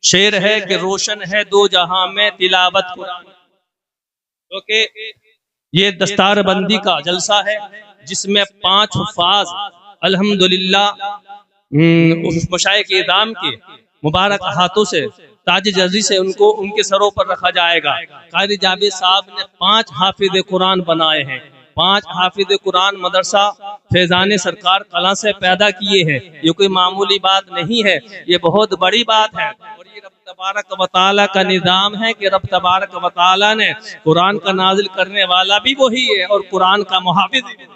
شعر ہے کہ روشن ہے دو جہاں میں تلاوت قرآن، کیونکہ یہ دستار بندی کا جلسہ ہے جس میں 5 حفاظ الحمدللہ مشائخ اعظام کے مبارک ہاتھوں سے تاج جزی سے ان کے سروں پر رکھا جائے گا۔ قاری جاوید صاحب نے 5 حافظ قرآن بنائے ہیں، 5 حافظ قرآن مدرسہ فیضان سرکار کلاں سے پیدا کیے ہیں۔ یہ کوئی معمولی بات نہیں ہے، یہ بہت بڑی بات ہے، اور یہ رب تبارک و تعالیٰ کا نظام ہے کہ رب تبارک و تعالیٰ نے قرآن کا نازل کرنے والا بھی وہی ہے اور قرآن کا محافظ بھی۔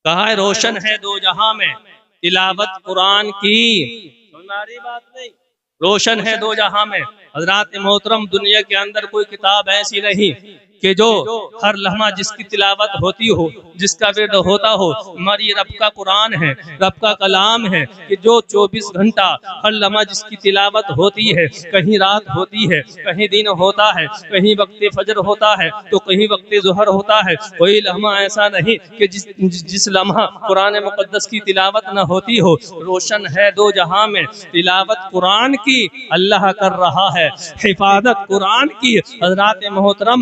کہا ہے روشن ہے دو جہاں میں تلاوت قرآن کی، سناری بات نہیں، روشن ہے دو جہاں میں۔ حضرات محترم، دنیا کے اندر کوئی کتاب ایسی نہیں کہ جو ہر لمحہ جس کی تلاوت ہوتی ہو، جس کا ورد ہوتا ہو، ہماری رب کا قرآن ہے، رب کا کلام ہے کہ جو 24 گھنٹہ ہر لمحہ جس کی تلاوت ہوتی ہے، کہیں رات ہوتی ہے، کہیں دن ہوتا ہے، کہیں وقت فجر ہوتا ہے تو کہیں وقت ظہر ہوتا ہے، کوئی لمحہ ایسا نہیں کہ جس لمحہ قرآن مقدس کی تلاوت نہ ہوتی ہو۔ روشن ہے دو جہاں میں تلاوت قرآن کی، اللہ کر رہا ہے حفاظت قرآن کی۔ حضرات محترم،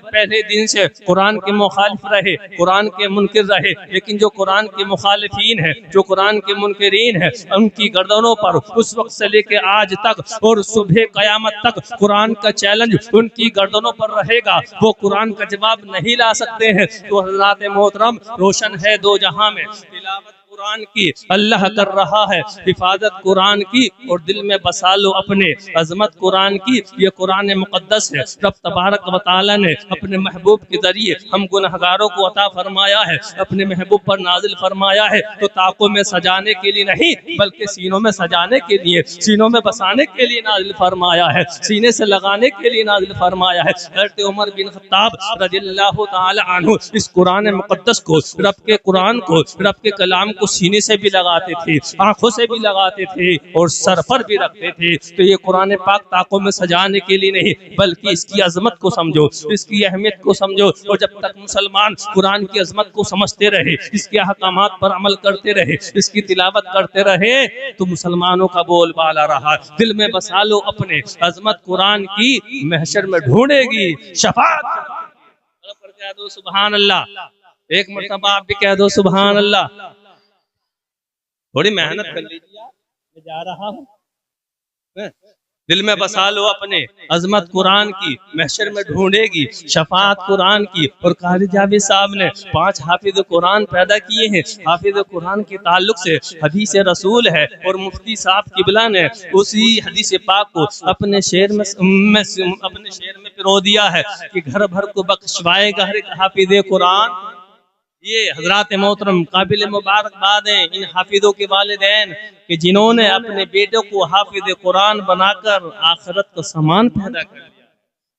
پہلے دن سے قرآن کے مخالف رہے، قرآن کے منکر رہے، لیکن جو قرآن کے مخالفین ہیں، جو قرآن کے منکرین ہیں، ان کی گردنوں پر اس وقت سے لے کے آج تک اور صبح قیامت تک قرآن کا چیلنج ان کی گردنوں پر رہے گا، وہ قرآن کا جواب نہیں لا سکتے ہیں۔ تو حضرات محترم، روشن ہے دو جہاں میں تلاوت قرآن کی، اللہ کر رہا ہے حفاظت قرآن کی، اور دل میں بسا لو اپنے عظمت قرآن کی۔ یہ قرآن مقدس ہے، رب تبارک و تعالی نے اپنے محبوب کے ذریعے ہم گنہگاروں کو عطا فرمایا ہے، اپنے محبوب پر نازل فرمایا ہے، تو طاقوں میں سجانے کے لیے نہیں بلکہ سینوں میں سجانے کے لیے، سینوں میں بسانے کے لیے نازل فرمایا ہے، سینے سے لگانے کے لیے نازل فرمایا ہے۔ حضرت عمر بن خطاب رضی اللہ تعالی عنہ اس قرآن مقدس کو، رب کے قرآن کو، رب کے کلام کو سینے سے بھی لگاتے تھے، آنکھوں سے بھی لگاتے تھے اور سر پر بھی رکھتے تھے۔ تو یہ قرآن پاک طاقوں میں سجانے کے لیے نہیں بلکہ اس کی عظمت کو سمجھو، اس کی اہمیت کو سمجھو، اور جب تک مسلمان قرآن کی عظمت کو سمجھتے رہے، اس کے احکامات پر عمل کرتے رہے، اس کی تلاوت کرتے رہے، تو مسلمانوں کا بول بالا رہا۔ دل میں بسا لو اپنے عظمت قرآن کی، محشر میں ڈھونڈے گی شفاعت۔ کہہ دو سبحان اللہ، ایک مرتبہ آپ بھی کہہ دو سبحان اللہ۔ تھوڑی محنت کر لیجیے، میں جا رہا ہوں۔ دل میں بسا لو اپنے عظمت قرآن کی، محشر میں ڈھونڈے گی شفاعت قرآن کی۔ اور قاری جاوید صاحب نے 5 حافظ قرآن پیدا کیے ہیں۔ حافظ قرآن کے تعلق سے حدیث رسول ہے، اور مفتی صاحب قبلہ نے اسی حدیث پاک کو اپنے شعر میں پرو دیا ہے کہ گھر بھر کو بخشوائے گا ہر ایک حافظ قرآن۔ یہ حضرات محترم قابل مبارکباد ہیں ان حافظوں کے والدین کہ جنہوں نے اپنے بیٹوں کو حافظ قرآن بنا کر آخرت کا سامان پیدا کر دیا۔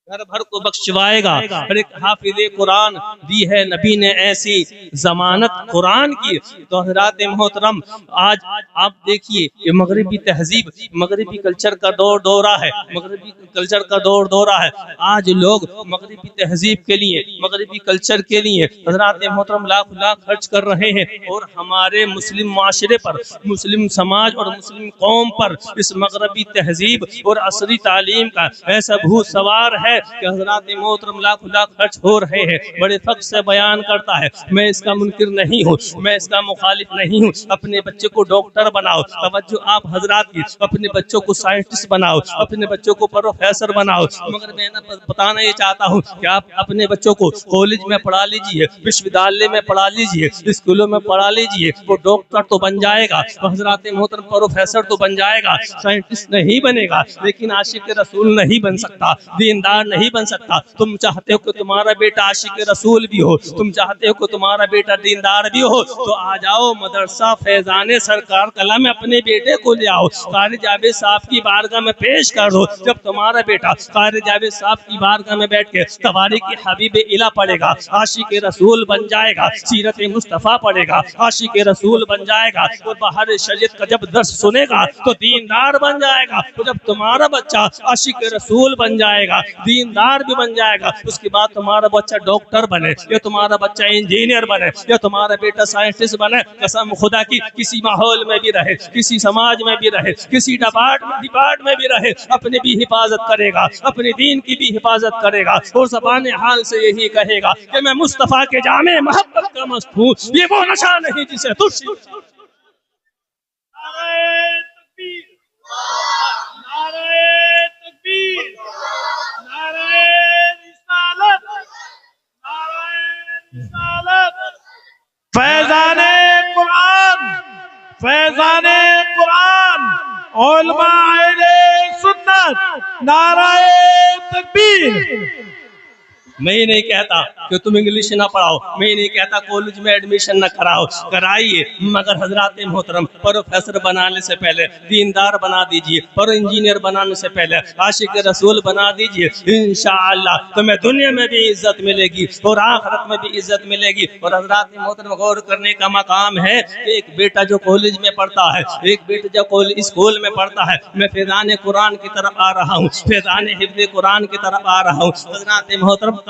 گھر بھر کو بخشوائے گا ہر ایک حافظ قرآن، دی ہے نبی نے ایسی ضمانت قرآن کی۔ تو حضرات محترم، آج آپ دیکھیے یہ مغربی تہذیب، مغربی کلچر کا دورہ ہے، مغربی کلچر کا دورہ ہے۔ آج لوگ مغربی تہذیب کے لیے، مغربی کلچر کے لیے حضرات محترم لاکھ خرچ کر رہے ہیں، اور ہمارے مسلم معاشرے پر، مسلم سماج اور مسلم قوم پر اس مغربی تہذیب اور عصری تعلیم کا ایسا بھوت سوار ہے کہ حضرات محترم لاکھ خرچ ہو رہے ہیں۔ بڑے فخر سے بیان کرتا ہے، میں اس کا منکر نہیں ہوں، میں اس کا مخالف نہیں ہوں۔ اپنے بچے کو ڈاکٹر بناؤ، توجہ آپ حضرات کی، اپنے بچوں کو سائنٹسٹ بناؤ، اپنے بچوں کو پروفیسر بناؤ، مگر میں بتانا یہ چاہتا ہوں کہ آپ اپنے بچوں کو کالج میں پڑھا لیجئے، وشودیالیہ میں پڑھا لیجئے، اسکولوں میں پڑھا لیجئے، وہ ڈاکٹر تو بن جائے گا، حضرات محترم پروفیسر تو بن جائے گا، سائنٹسٹ نہیں بنے گا، لیکن عاشق رسول نہیں بن سکتا، دیندار نہیں بن سکتا۔ تم چاہتے ہو کہ تمہارا بیٹا عاشق رسول بھی ہو، تم چاہتے ہو کہ تمہارا بیٹا دیندار بھی ہو، تو آ جاؤ مدرسہ فیضان سرکار کلام میں اپنے بیٹے کو لے آؤ، قاری جاوید صاحب کی بارگاہ میں پیش کر دو۔ جب تمہارا بیٹا قاری جاوید صاحب کی بارگاہ میں بیٹھ کے تواریخ حبیب الہ پڑھے گا، عاشق رسول بن جائے گا، سیرت مصطفیٰ پڑھے گا، عاشق رسول بن جائے گا، اور باہر شریعت کا جب درس سنے گا تو دیندار بن جائے گا۔ تو جب تمہارا بچہ عاشق رسول بن جائے گا، دیندار بھی بن جائے گا، اس کے بعد تمہارا بچہ ڈاکٹر بنے یا تمہارا بچہ انجینئر بنے یا تمہارا بیٹا سائنٹسٹ بنے، قسم خدا کی کسی ماحول میں بھی رہے، کسی سماج میں بھی رہے، کسی ڈپارٹ میں بھی رہے، اپنی بھی حفاظت کرے گا، اپنے دین کی بھی حفاظت کرے گا، اور زبان حال سے یہی کہے گا کہ میں مصطفیٰ کے جامع محبت کا مست ہوں، یہ وہ نشہ نہیں جسے تجھ فیضان قرآن، فیضان قرآن، علماء اہل سنت، نعرہ تکبیر۔ میں یہ نہیں کہتا کہ تم انگلش نہ پڑھاؤ، میں یہ نہیں کہتا کالج میں ایڈمیشن نہ کراؤ، کرائیے، مگر حضرات محترم پروفیسر بنانے سے پہلے دیندار بنا دیجئے، اور انجینئر بنانے سے پہلے عاشق رسول بنا دیجئے، انشاءاللہ تمہیں دنیا میں بھی عزت ملے گی اور آخرت میں بھی عزت ملے گی۔ اور حضرات محترم غور کرنے کا مقام ہے کہ ایک بیٹا جو کالج میں پڑھتا ہے، ایک بیٹا جو اسکول میں پڑھتا ہے، میں فیضان قرآن کی طرف آ رہا ہوں، فیضان حفظ قرآن کی طرف آ رہا ہوں۔ حضرات محترم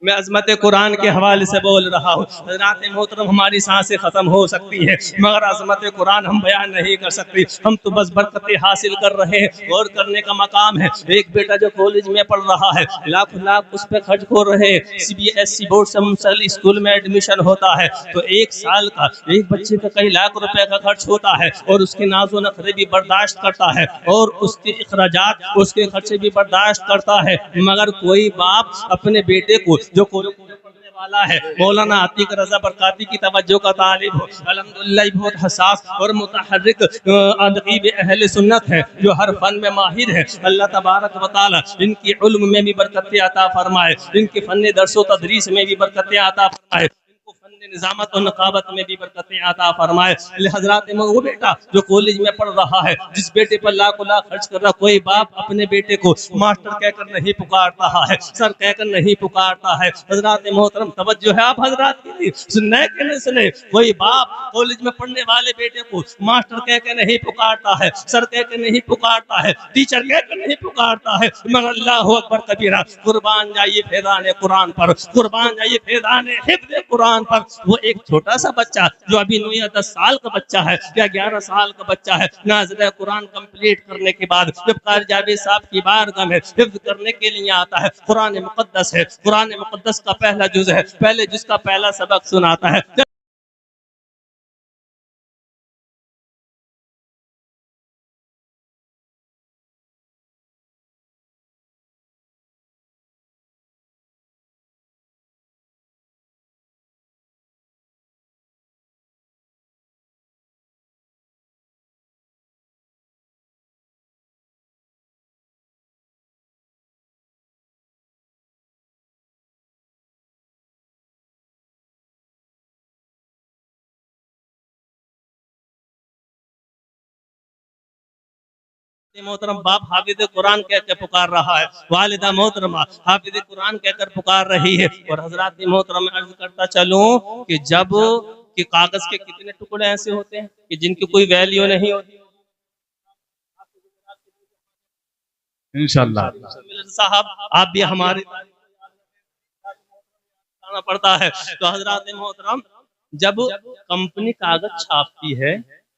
میں عظمت قرآن کے حوالے سے بول رہا ہوں، حضرات محترم ہماری سانسیں ختم ہو سکتی ہیں مگر عظمت قرآن ہم بیان نہیں کر سکتے، ہم تو بس برکتیں حاصل کر رہے ہیں۔ غور کرنے کا مقام ہے، ایک بیٹا جو کالج میں پڑھ رہا ہے، لاکھ اس پہ خرچ ہو رہے ہیں، CBSE بورڈ سے منسلک اسکول میں ایڈمیشن ہوتا ہے تو ایک سال کا ایک بچے کا کئی لاکھ روپے کا خرچ ہوتا ہے، اور اس کے ناز و نخرے بھی برداشت کرتا ہے اور اس کے اخراجات، اس کے خرچے بھی برداشت کرتا ہے، مگر کوئی باپ اپنے بیٹے کو جو پڑھنے والا ہے، مولانا عتیق رضا برکاتی کی توجہ کا طالب ہو، الحمدللہ بہت حساس اور متحرک ادیب اہل سنت ہے جو ہر فن میں ماہر ہے، اللہ تبارک و تعالی ان کی علم میں بھی برکتیں عطا فرمائے، ان کے فن درس و تدریس میں بھی برکتیں عطا فرمائے، نظامت و نقابت میں بھی برکتیں عطا فرمائے۔ حضرات وہ بیٹا جو کالج میں پڑھ رہا ہے، جس بیٹے پر لاکھ خرچ کر رہا، کوئی باپ اپنے بیٹے کو ماسٹر کہہ کر نہیں پکارتا ہے، سر کہہ کر نہیں پکارتا ہے۔ حضرات محترم توجہ ہے آپ حضرات کے لیے، سننے کے لیے سنے، کوئی باپ کالج میں پڑھنے والے بیٹے کو ماسٹر کہہ کے نہیں پکارتا ہے، سر کہہ کے نہیں پکارتا ہے، ٹیچر کہہ کے نہیں پکارتا ہے، مگر اللہ اکبر کبیرہ، قربان جائیے فیضان قرآن پر، قربان جائیے فیضان حفظ قرآن پر۔ وہ ایک چھوٹا سا بچہ جو ابھی 9 یا 10 سال کا بچہ ہے یا 11 سال کا بچہ ہے، نازلہ قرآن کمپلیٹ کرنے کے بعد جب قاری جاوید صاحب کی بارگاہ میں حفظ کرنے کے لیے آتا ہے، قرآن مقدس ہے، قرآن مقدس کا پہلا جز ہے، پہلے جز کا پہلا سبق سناتا ہے۔ محترم باپ حافظ قرآن کہہ کے پکار رہا ہے، والدہ محترمہ حافظ قرآن کہہ کر پکار رہی ہے، اور حضرات محترم عرض کرتا چلوں کہ جب کہ کاغذ کے کتنے ٹکڑے ایسے ہوتے ہیں کہ جن کی کوئی ویلیو نہیں ہوتی، انشاءاللہ صاحب آپ بھی ہمارے پڑتا ہے تو حضرات محترم جب کمپنی کاغذ چھاپتی ہے،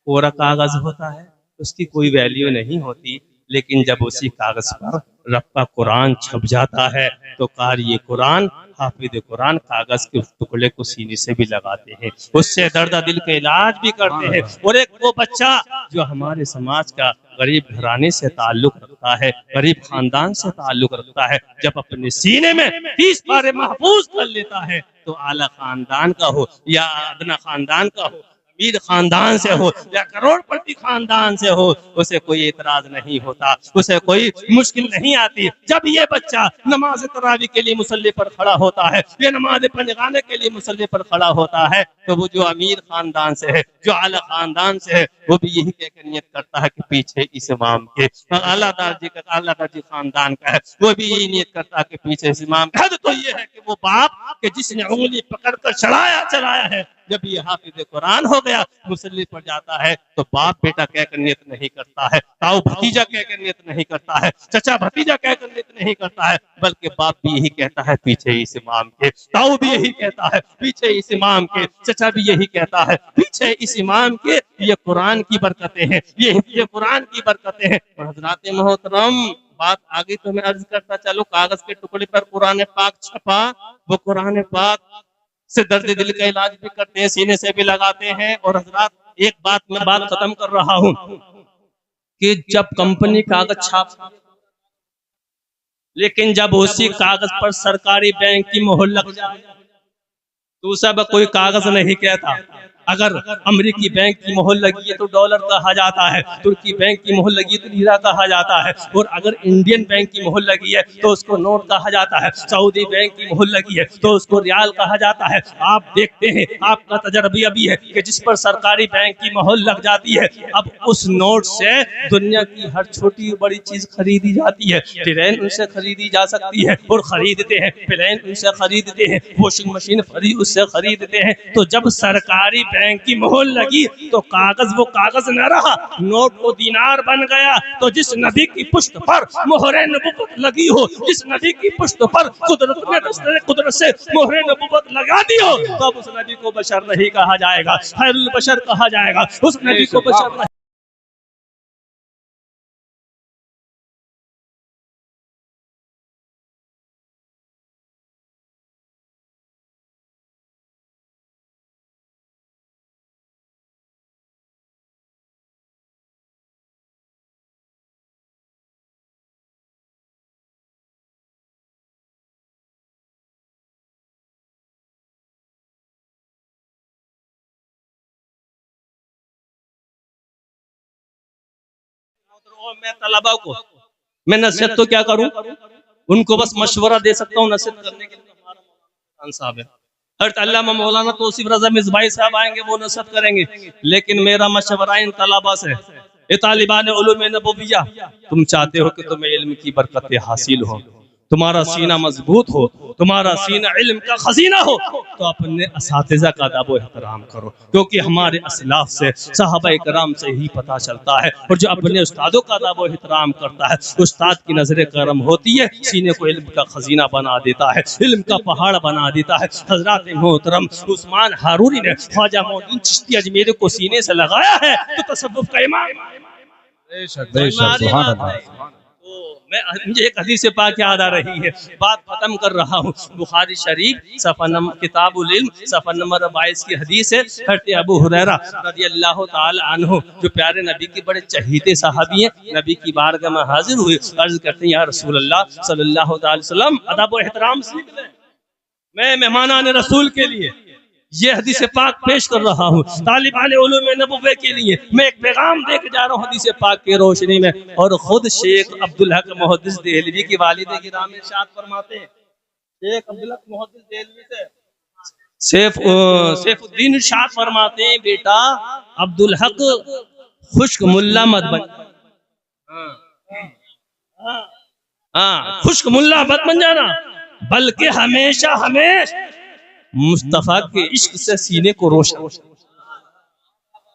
پورا کاغذ ہوتا ہے، اس کی کوئی ویلیو نہیں ہوتی، لیکن جب اسی کاغذ پر رب کا قرآن چھپ جاتا ہے تو قاری قرآن حافظ قرآن کاغذ کے ٹکڑے کو سینے سے بھی لگاتے ہیں، اس سے درد دل کا علاج بھی کرتے ہیں۔ اور ایک وہ بچہ جو ہمارے سماج کا غریب گھرانے سے تعلق رکھتا ہے، غریب خاندان سے تعلق رکھتا ہے، جب اپنے سینے میں 30 پارے محفوظ کر لیتا ہے تو اعلیٰ خاندان کا ہو یا ادنا خاندان کا ہو، امیر خاندان سے ہو یا کروڑ پتی خاندان سے ہو، اسے کوئی اعتراض نہیں ہوتا، اسے کوئی مشکل نہیں آتی۔ جب یہ بچہ نماز تراویح کے لیے مصلی پر کھڑا ہوتا ہے، یہ نماز پنجگانے کے لیے مصلی پر کھڑا ہوتا ہے، تو وہ جو امیر خاندان سے ہے، جو اعلیٰ خاندان سے ہے، وہ بھی یہی کہہ کر نیت کرتا ہے کہ پیچھے اس امام کے، اعلیٰ درجے خاندان کا ہے، وہ بھی یہی نیت کرتا ہے کہ پیچھے اس امام کا۔ تو یہ ہے کہ وہ باپ کہ جس نے انگلی پکڑ کر چڑھایا ہے، جب یہ حافظ قرآن ہو گیا مصلی پڑ جاتا ہے تو باپ بیٹا کہہ کر نیت نہیں کرتا ہے، تاؤ بھتیجا کہہ کر نیت نہیں کرتا ہے، چچا بھتیجا کہہ کر نیت نہیں کرتا ہے، بلکہ باپ بھی یہی کہتا ہے پیچھے اس امام کے، تاؤ بھی یہی کہتا ہے پیچھے اس امام کے، چچا بھی یہی کہتا ہے پیچھے اس امام کے۔ یہ قرآن کی برکتیں ہیں، یہ قرآن کی برکتیں ہیں۔ اور حضرات محترم بات آگے تو میں عرض کرتا چلو، کاغذ کے ٹکڑے پر قرآن پاک چھپا، وہ قرآن پاک سے درد دل کا علاج بھی کرتے ہیں، سینے سے بھی لگاتے ہیں۔ اور حضرات ایک بات میں بات ختم کر رہا ہوں کہ جب کمپنی کاغذ چھاپ، لیکن جب اسی کاغذ پر سرکاری بینک کی مہر لگ جائے تو سب کوئی کاغذ نہیں کہتا۔ اگر امریکی بینک کی مہر لگی ہے تو ڈالر کہا جاتا ہے، ترکی بینک کی مہر لگی ہے تو لیرا کہا جاتا ہے، اور اگر انڈین بینک کی مہر لگی ہے تو اس کو نوٹ کہا جاتا ہے، سعودی بینک کی مہر لگی ہے تو اس کو ریال کہا جاتا ہے۔ آپ دیکھتے ہیں، آپ کا تجربہ بھی ہے کہ جس پر سرکاری بینک کی مہر لگ جاتی ہے اب اس نوٹ سے دنیا کی ہر چھوٹی بڑی چیز خریدی جاتی ہے۔ ٹرین ان سے خریدی جا سکتی ہے اور خریدتے ہیں، پلین ان سے خریدتے ہیں، واشنگ مشین فری اس سے خریدتے ہیں۔ تو جب سرکاری بینک کی مہر لگی تو کاغذ وہ کاغذ نہ رہا، نوٹ وہ دینار بن گیا۔ تو جس نبی کی پشت پر مہر نبوت لگی ہو، جس نبی کی پشت پر قدرت نے دستور قدرت سے مہر نبوت لگا دی ہو، تو اب اس نبی کو بشر نہیں کہا جائے گا، خیر البشر کہا جائے گا، اس نبی کو بشر نہیں۔ میں طلباء کو میں نصیحت تو کیا کروں، ان کو بس مشورہ دے سکتا ہوں، نصیحت کرنے کے لیے ہمارا مولانا صاحب ہے، حضرت علامہ مولانا توصیف رضا مصباحی صاحب آئیں گے، وہ نصیحت کریں گے۔ لیکن میرا مشورہ ان طلباء سے، اے طالبان علوم نبویہ، تم چاہتے ہو کہ تمہیں علم کی برکتیں حاصل ہو، تمہارا سینہ مضبوط ہو، تمہارا سینہ علم کا خزینہ ہو، تو اپنے اساتذہ کا ادب و احترام کرو، کیونکہ ہمارے اسلاف سے صحابہ کرام سے ہی پتہ چلتا ہے۔ اور جو اپنے استادوں کا ادب و احترام کرتا ہے، استاد کی نظر کرم ہوتی ہے، سینے کو علم کا خزینہ بنا دیتا ہے، علم کا پہاڑ بنا دیتا ہے۔ حضرات محترم عثمان ہارونی نے خواجہ معین الدین چشتی اجمیری کو سینے سے لگایا ہے تو تصوف کا امام۔ سبحان اللہ۔ مجھے ایک حدیث پاک یاد آ رہی ہے، بات ختم کر رہا ہوں۔ بخاری شریف صفحہ نمبر کتاب العلم صفحہ نمبر 22 کی حدیث ہے، حضرت ابو ہریرہ رضی اللہ تعالی عنہ جو پیارے نبی کے بڑے چہیتے صحابی ہیں، نبی کی بارگاہ میں حاضر ہوئے، عرض کرتے ہیں یا رسول اللہ صلی اللہ تعالی وسلم ادب و احترام سیکھ لیں، میں مہمانان رسول کے لیے یہ حدیث پاک پیش کر رہا ہوں، طالبان علوم نبوی کے لیے میں ایک پیغام دے کے جا رہا ہوں حدیث پاک کی روشنی میں۔ اور خود شیخ عبدالحق محدث دہلوی کی والد گرامی ارشاد فرماتے ہیں، شیخ عبدالحق محدث دہلوی سے سیف الدین ارشاد فرماتے ہیں، بیٹا عبدالحق خشک ملا مت بن، خشک ملا مت بن جانا، بلکہ ہمیشہ مصطفیٰ کے عشق سے سینے کو روشن۔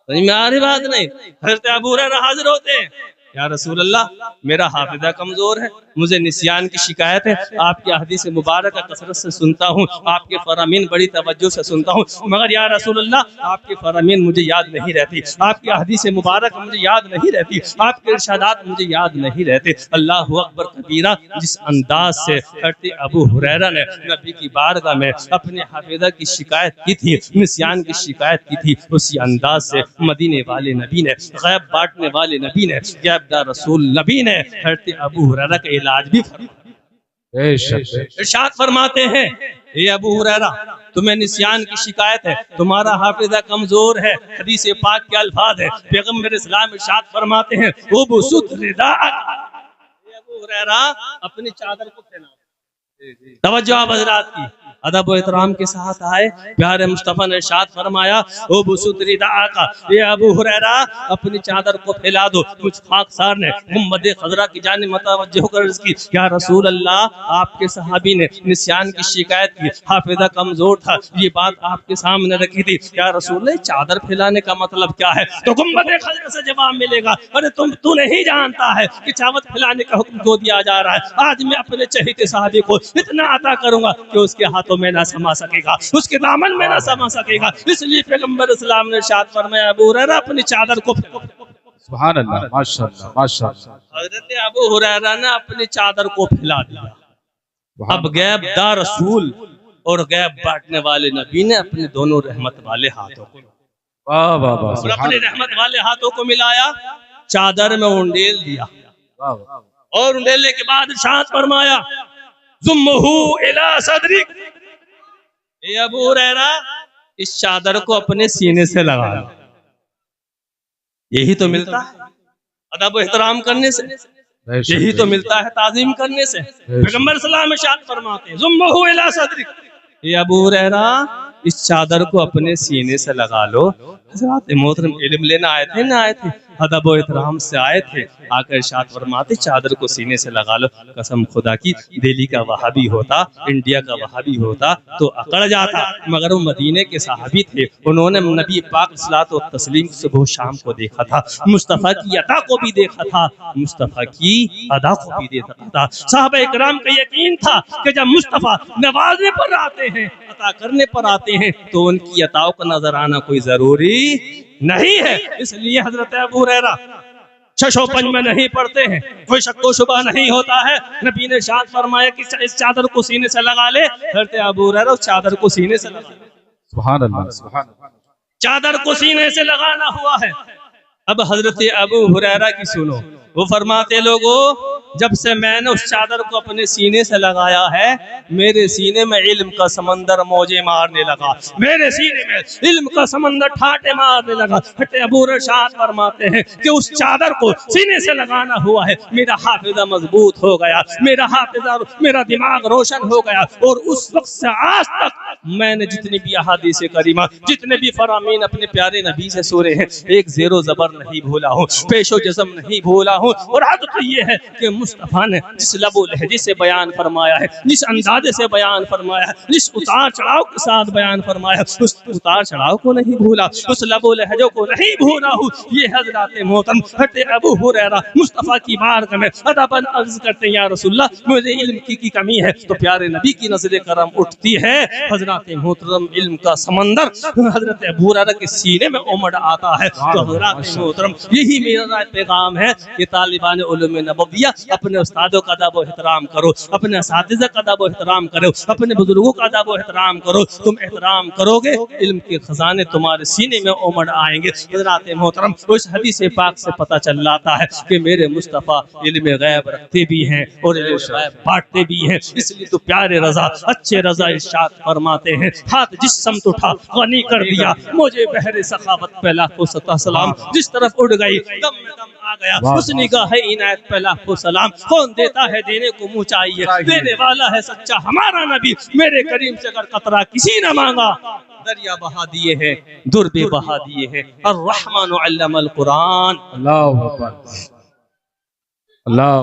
میں آ رہی بات نہیں، حضرت ابو ہریرہ حاضر ہوتے ہیں، یا رسول اللہ میرا حافظہ کمزور ہے، مجھے نسیان کی شکایت ہے، آپ کی حدیث مبارکہ کثرت سے سنتا ہوں، آپ کے فرامین بڑی توجہ سے سنتا ہوں، مگر یا رسول اللہ آپ کے فرامین مجھے یاد نہیں رہتی، آپ کی حدیث مبارکہ مجھے یاد نہیں رہتی، آپ کے ارشادات مجھے یاد نہیں رہتے۔ اللہ اکبر کبیرہ، جس انداز سے حضرت ابو ہریرہ نے نبی کی بارگاہ میں اپنے حافظہ کی شکایت کی تھی، نسیان کی شکایت کی تھی، اسی انداز سے مدینے والے نبی نے، غیب بانٹنے والے نبی نے، غیب دار رسول نبی نے حضرت ابو ہریرہ کا علاج بھی ارشاد فرماتے ہیں، اے ابو ہریرہ تمہیں نسیان کی شکایت ہے، تمہارا حافظہ کمزور ہے، حدیث پاک کے الفاظ ہے، پیغمبر اسلام ارشاد فرماتے ہیں وَبُسُطْ رِدَاءَكَ، اے ابو ہریرہ اپنی چادر کو پھیلا، توجہ آپ حضرات کی، ادب و احترام کے ساتھ آئے. پیارے مصطفیٰ نے ارشاد فرمایا او بسطری دعاکا اے ابو ہریرہ اپنی چادر کو پھیلا دو. کچھ خاکسار نے گنبد خضرا کی جانب متوجہ ہو کر عرض کی یا رسول اللہ آپ کے صحابی نے نسیان کی شکایت کی, حافظہ کمزور تھا, یہ بات آپ کے سامنے رکھی تھی, یا رسول اللہ چادر پھیلانے کا مطلب کیا ہے؟ تو گنبد خضرا سے جواب ملے گا ارے تو نہیں جانتا ہے کہ چادر پھیلانے کا حکم کو دیا جا رہا ہے. آج میں اپنے چہیتے صحابی کو اتنا عطا کروں گا کہ اس کے ہاتھوں میں نہ سما سکے گا, اس کے دامن میں نہ سما سکے گا. اس لیے پیغمبر اسلام نے ارشاد فرمایا ابو ہریرہ اپنی چادر کو سبحان اللہ ماشاءاللہ ماشاءاللہ. حضرت ابو ہریرہ نے اپنی چادر کو پھیلا دیا. اب غیب دار رسول اور غیب بانٹنے والے نبی نے اپنے دونوں رحمت والے ہاتھوں کو واہ واہ واہ اور اپنے رحمت والے ہاتھوں کو ملایا, چادر میں انڈیل دیا اور انڈیلنے کے بعد ارشاد فرمایا ضمہو الی صدرک, اے ابو ہریرہ اس چادر کو اپنے سینے سے لگا لو. یہی تو ملتا ہے ادب و احترام کرنے سے, یہی تو ملتا ہے تعظیم کرنے سے. پیغمبر صلی اللہ علیہ وسلم ارشاد فرماتے ہیں ضمہو الی صدرک, اے ابو ہریرہ اس چادر کو اپنے سینے سے لگا لو. حضرات محترم علم لینا آئے تھے نہ آئے تھے, ادب و احترام سے آئے تھے, آ کر ارشاد فرماتے چادر کو سینے سے لگا لو. قسم خدا کی دہلی کا وہابی ہوتا, انڈیا کا وہابی ہوتا تو اکڑ جاتا, مگر وہ مدینے کے صحابی تھے, انہوں نے نبی پاک صلاۃ و تسلیم صبح شام کو دیکھا تھا, مصطفیٰ کی عطا کو بھی دیکھا تھا, مصطفیٰ کی ادا کو بھی دیکھا تھا. صحابہ اکرام کا یقین تھا کہ جب مصطفیٰ نوازنے پر آتے ہیں, عطا کرنے پر آتے ہیں, تو ان کی عطاؤں کا نظر آنا کوئی ضروری نہیں ہے. اس لیے حضرت ابو ہریرہ شش و پنج میں نہیں پڑھتے ہیں, کوئی شک و شبہ نہیں ہوتا ہے. نبی نے ارشاد فرمایا کہ اس چادر کو سینے سے لگا لے. حضرت ابو ہریرہ اس چادر کو سینے سے لگا لے. سبحان اللہ سبحان اللہ. چادر کو سینے سے لگانا ہوا ہے. اب حضرت ابو ہریرہ کی سنو, وہ فرماتے لوگوں جب سے میں نے اس چادر کو اپنے سینے سے لگایا ہے, میرے سینے میں علم کا سمندر موجے مارنے لگا, میرے سینے میں علم کا سمندر ٹھاٹے مارنے لگا. ابو ارشاد فرماتے ہیں کہ اس چادر کو سینے سے لگانا ہوا ہے, میرا حافظہ مضبوط ہو گیا, میرا دماغ روشن ہو گیا, اور اس وقت سے آج تک میں نے جتنی بھی احادیث کریمہ, جتنے بھی فرامین اپنے پیارے نبی سے سورے ہیں, ایک زیر و زبر نہیں بھولا ہوں, پیش و جزم نہیں بھولا ہوں. اور عادت یہ ہے کہ مصطفیٰ نے جس لب و لہجے سے بیان فرمایا ہے, جس اندازے سے بیان فرمایا ہے, جس اتار چڑھاؤ کے ساتھ بیان فرمایا ہے, اس اتار چڑھاؤ کو نہیں بھولا, اس لب و لہجوں کو نہیں بھولا ہوں. یہ حضرات محترم حضرت ابو ہریرہ مصطفیٰ کی بارگاہ میں ادباً عرض کرتے ہیں یا رسول اللہ مجھے علم کی کمی ہے, تو پیارے نبی کی نظر کرم اٹھتی ہے. حضرات محترم علم کا سمندر حضرت ابو ہریرہ کے سینے میں امڑ آتا ہے. تو حضرات محترم یہی میرا پیغام ہے کہ طالبان علوم نبویہ اپنے استادوں کا ادب و احترام کرو, اپنے اساتذہ کا ادب و احترام کرو, اپنے بزرگوں کا ادب و احترام کرو. تم احترام کرو گے علم کے خزانے تمہارے سینے میں امڑ آئیں گے. حضرات محترم اس حدیث پاک سے پتہ چل جاتا ہے کہ میرے مصطفیٰ علم غیب رکھتے بھی ہیں اور علم غیب بانٹتے بھی ہیں. اس لیے تو پیارے رضا اچھے رضا ارشاد فرماتے ہیں ہاتھ جس سمت اٹھا غنی کر دیا مجھے بحر سخاوت پہ لاکھوں سلام, جس طرف اڑ گئی دم میں دم آ گیا, اس نگاہ عنایت پہ لاکھوں سلام. کون دیتا ہے دینے کو منہ چاہیے, دینے والا ہے سچا ہمارا نبی, میرے کریم سے اگر قطرہ کسی نے مانگا دریا بہا دیے ہیں, در بھی بہا دیے ہیں. الرحمن علم القرآن. اللہ اکبر اللہ.